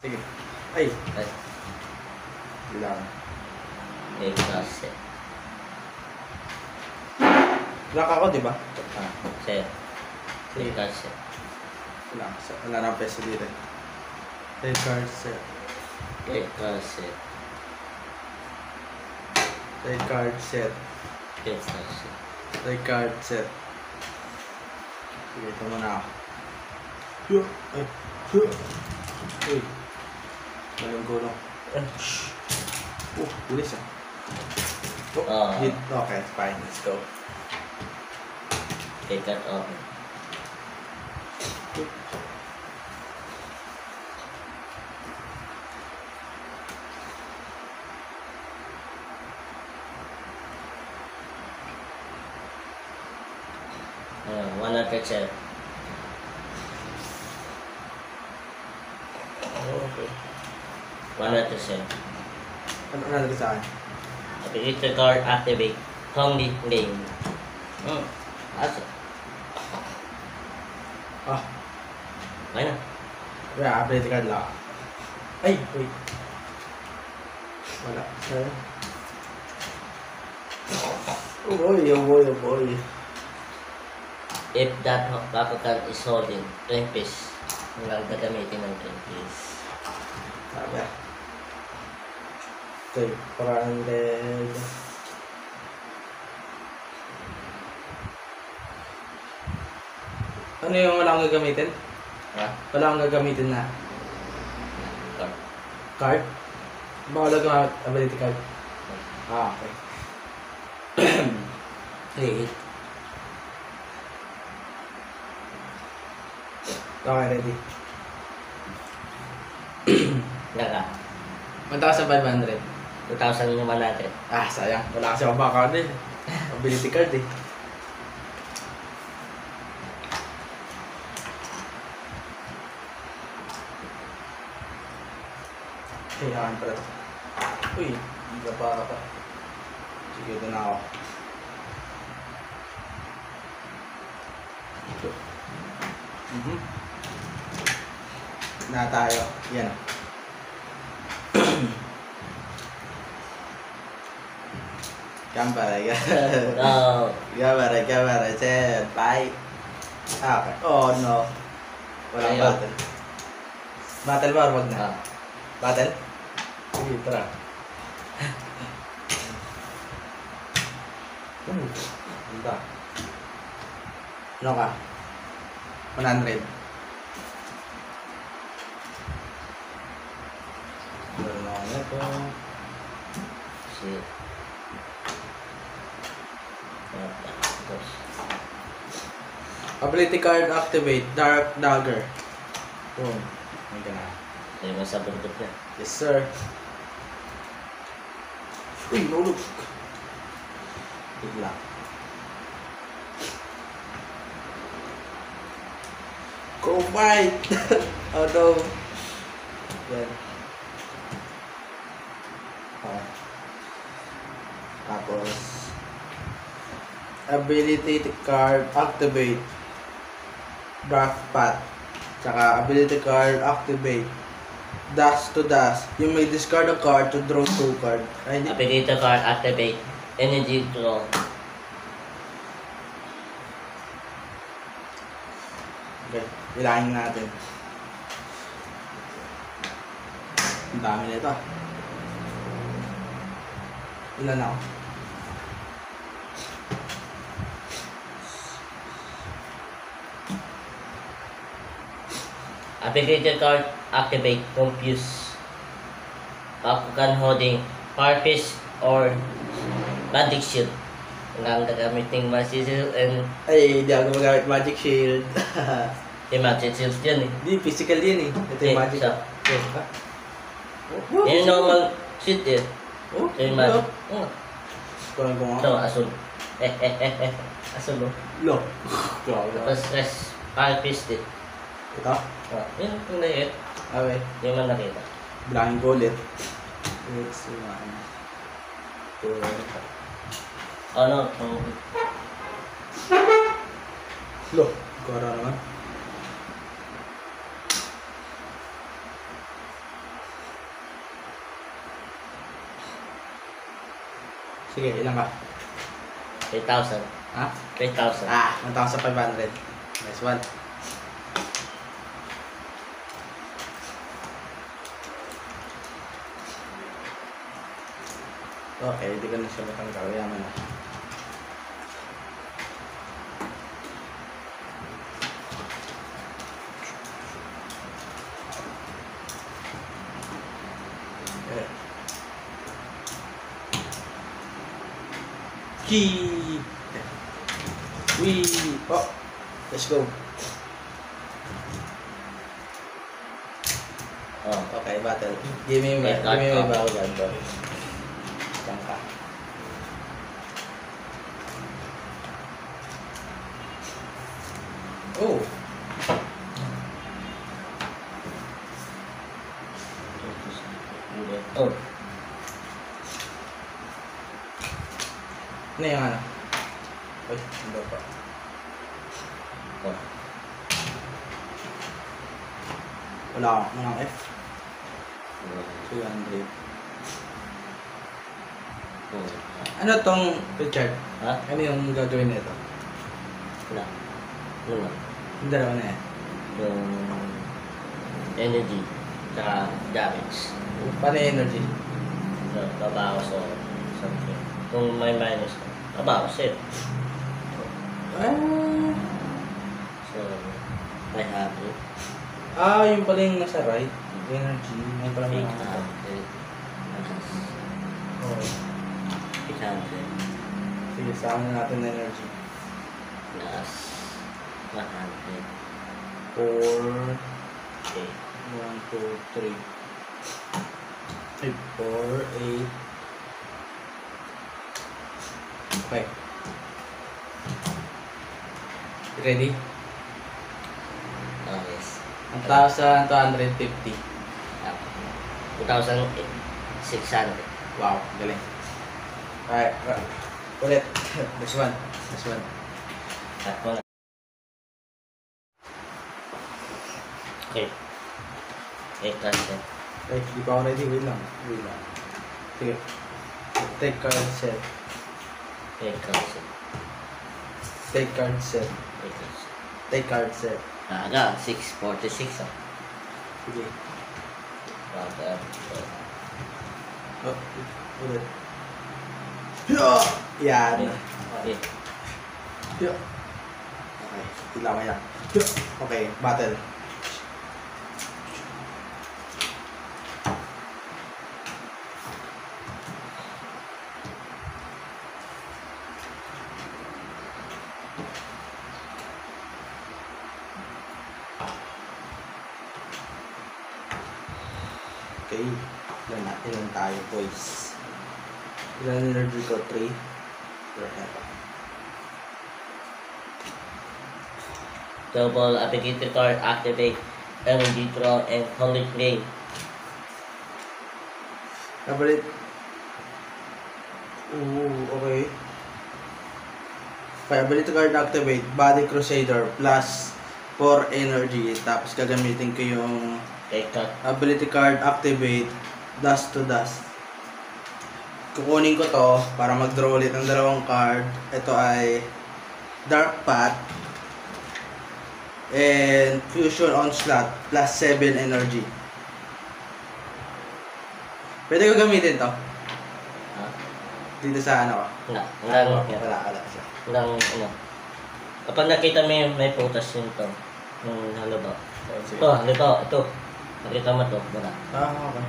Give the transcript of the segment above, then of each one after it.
Sige. Ay, At lang. kasi. Lock ako, di ba? Sir. Sige. Kasi. Lang. Wala nang peso dito. Red card set. Kasi. Red card set. Kasi. Red card set. Sige, ito muna ako. Huh. Ay. Huh. Uy. Malang gulong. Bilis ah. Hit. Okay, fine. Let's go. Take that off. One at sir. Okay. One at sir. Ano nalagay sa akin? Ability card activate. Only game. Asa? Ah. Okay na. Kaya, update card lang. Ay, wait. Wala. Sir. Oh boy, oh boy, oh boy. If that Bakugan is holding 20 piece, hanggang gagamitin ng 20 piece. Sabi. Okay, 400. Ano yung wala akong gagamitin? Ha? Wala akong gagamitin na Card. card? Baka lang ability card. Ah, okay. Okay. Okay, ready. Naka. 1,500. 2,000 naman natin. Ah, sayang. Wala kasi akong backup din. Ability card eh. Kailangan pala ito. Uy, hindi ka pa. Sige, ito na ako. Na tayo. Yan. Gambar. Oh. Gambar. Set. Bye. Ah, okay. Oh, no. Walang Ayun. battle. Battle ba or wag na? Ah. Battle? Sige, tara. Ganda. Ano ka? 100. Ano ito? Shit. Tapos. Ability card activate. Dark Dagger. Boom. Hindi ka na. Hindi mo sa bundok na. Yes, sir. Uy, nulog. Bigla. Go fight! Oh no. Yan. Okay. Tapos, ability card activate. Back path. Tsaka ability card activate. Dash to dash. You may discard a card to draw 2 card. Ay, hindi. Ability card activate. Energy draw. Okay, ilangin natin. Ang dami na ito. Ilan ako? Ability card activate. Confuse. Bakugan holding Farfish or Magic Shield. Hanggang gagamitin Magic Shield and Ay, hindi ako magamit Magic Shield. Magic Shield yun eh. Hindi, physical yan eh. Ito yung Magic. Isa. Ha? Yan yung normal shield eh. Oh, Ito yung magic. Oh. Parang kung Ito, ako. asul. Asul oh. Lo. Grabe. Tapos rest, Farfish din. Ito? Yun, kung na-hit. Okay. Yung man nakita. Bilangin ko ulit. It's 1, 2, Ano? Lo. Kora naman. Sige, ilang ka? 3,000. Ha? 3,000. 1,500. Nice one. Okay, hindi ko na siya matanggal. Yaman na. Okay. Key! Wee! Oh! Let's go. Oh. Okay, battle. Give me my bawal bro. Diyan ka. Oh! Oh. Ano yung ano? Uy, hindi pa. Oh. Wala akong mga F. 200. Oh. Ano tong Richard? Ha? Ano yung gagawin nito? Wala. Ano lang? Yung dalawa na yan. Yung energy. Tsaka damage. Paano yung energy? So, babawas o something. Kung may minus ka, babawas eh. So, 500. Yung pala yung nasa right. Energy. Yung pala yung 800. Oh. 800. Sige, saan na natin na energy? Plus 100. 4, Okay. 1, 2, 3. 4, 8. Okay. Ready? Oh, yes. 1,250. 2,600. Wow, galing. Alright, ulit. This one. This one. At mo na. Okay. 8,000. Ay, di pa ako ready. Wait lang. Wait lang. Sige. Take card set. 8,000. Take card set. 8,000. Take card set. Aga, 646 ah. Sige. Aga. Oh, ulit. Yan. Okay. Okay. Ilawan yan. Okay, battle. Okay. Ilan tayo, boys? Ilan energy ko? 3. Double applicator card activate energy draw and holy flame. Nabalit. Okay. Okay, ability card activate. Body Crusader plus 4 energy. Tapos gagamitin ko yung Okay, cut. ability card activate. Dust to dust. Kukunin ko to para mag-draw ulit ng dalawang card. Ito ay Dark Path and Fusion Onslaught plus 7 energy. Pwede ko gamitin to Ha? dito sa ano ko. Wala. Wala siya. Walang ano. Kapag nakita mo yung may putas yun to. Yung halimbawa. Sige. Ito. Nakita mo to. Wala. Okay.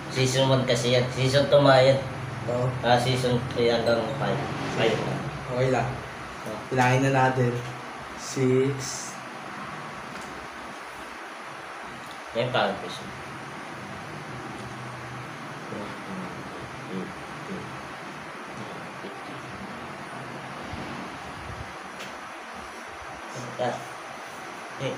Season 1 kasi yan. Season 2 yan. Oo. Season 3 hanggang 5. 5 na. Okay lang. Bilangin na natin. 6. Yan parang piso. Yes.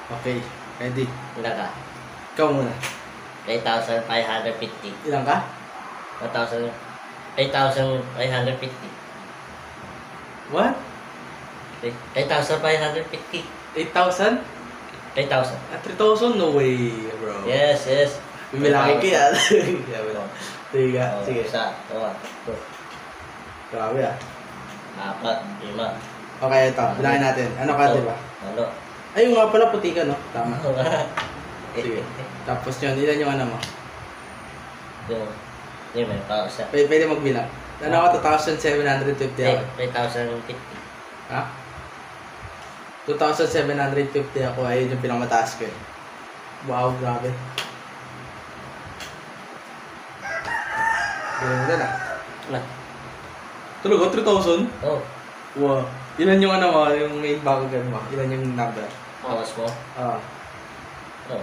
Okay. Ready. Ilan ka? Ikaw muna. 8,550. Ilang ka? 8,550. What? 3,550. 8,000? 3,000. 3,000? No way, bro. Yes, yes. Bibilangin ko yan. Sige, Oh, sige. isa, dalawa, tatlo, Grabe ah. 4, 5. Okay, ito. Bilangin natin. Ano ka, di ba? Ano? Ay, yung nga pala, puti ka, no? Tama. Sige. Tapos yun, ilan yung ano mo? Yung may pausa. Pwede magbilang. Ano ako, 2,750 ako. 3,050. Ha? 2,750 ako. Ayun yung pinakamataas ko eh. Wow, grabe. Ganun na na. Ano? Talaga, 3,000? Oh, Wow. Ilan yung ano mo, yung main bagogan mo? Ilan yung number? bawas mo. Ah. Oh.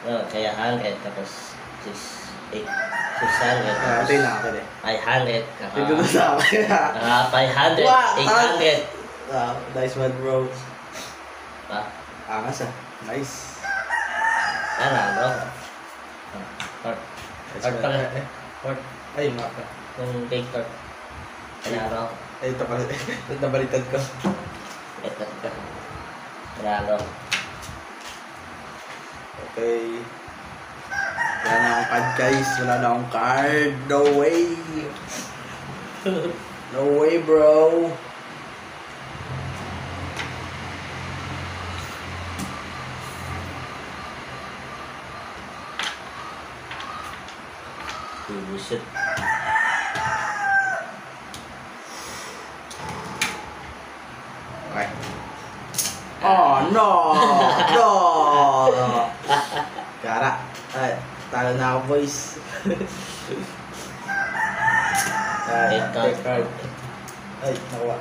Oh, kaya 100 tapos 600. Ito yung nakakil eh. 500. Ito na sa akin. 500. Wow, 800. Nice one, bro. Ah, Angas ah. Nice. ano? Tort. Nice Tort one. pala. Tort. Ay, yung mapa. Yung big tort. Ano? Ay, ito pala. Ito nabaliktad ko. Ito. Ano? Okay. Wala na akong card, guys. Wala na akong card. No way. No way, bro. Bullshit. Okay. Oh, no! No! Kara. Ay, talo na ako, boys. Ay, take card. Ay, nakuha.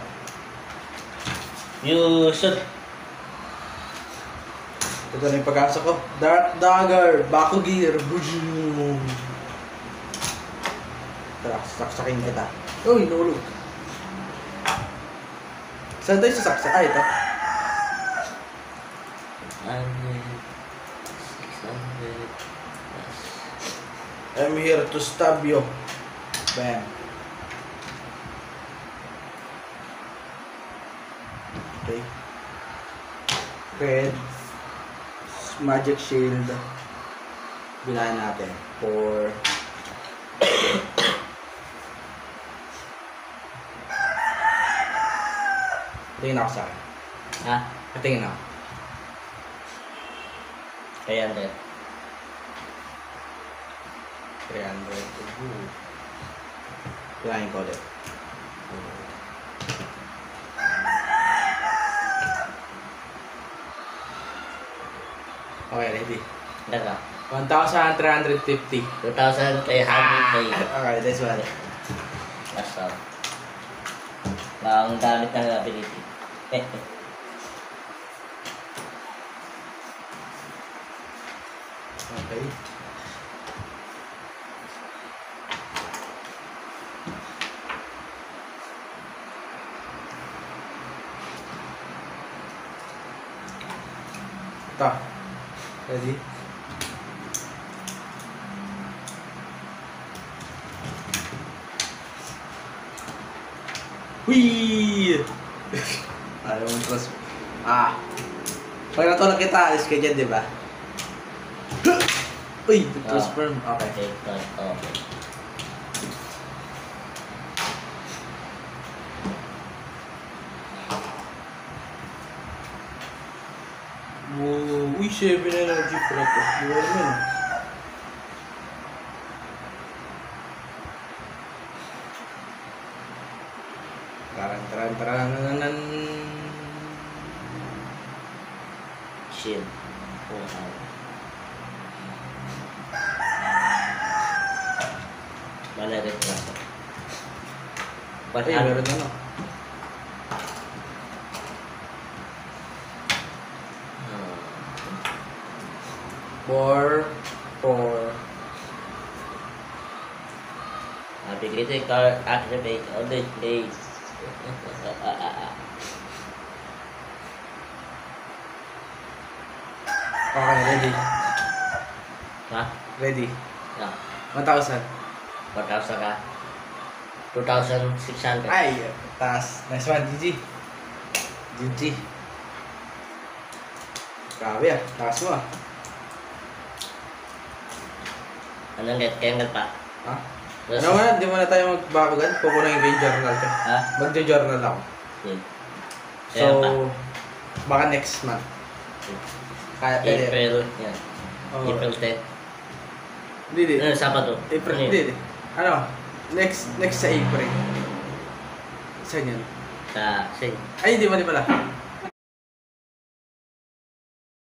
You should. Ito na yung pag-asa ko. Dark Dagger, Baku Gear, boom! Tara, saksakin kita. Uy, nulog. Saan tayo sasaksak? Ah, ito. 600 plus. I'm here to stab you. Bam. Okay. Red. Magic Shield. Bilahan natin. 4. Tingin ako sa akin. Ha? Tingin ako. Kaya 100. 300. Bilahin ko ulit. Okay, ready. Daga. 1,350. 2,300 pay. Okay, this one. That's all. Ang damit ng ability. Okay. Ito. Ready? Whee! Ayaw mo trust. Pag natulog kita, alis ka dyan, di ba? Uy! Trust firm. Okay. Okay. Uy, 7 energy pala to. Di ba naman? Taran. Shield. Mana red plus. Ay, meron ano. Four. Ability card activate on the days. Okay, ready. Ha? Ready. Yeah. 1,000. 4,000 ka? 2,600. Ay! Taas. Nice one, GG. GG. Grabe ah. Takas mo ah. Anong kaya pa? Ha? Tapos, Ano nga, di mo na tayo magbabagan. Pupunahin ko yung journal ko. Ha? Magjo-journal ako. Yun. So, Kaya pa. baka next month. Kaya pwede. April. Yan. Oo. April 10. Hindi. Ano, Sabado. April, Ano yun? hindi. Ano? Next sa April. Saan yun? Sa, Ay, hindi, mali pala.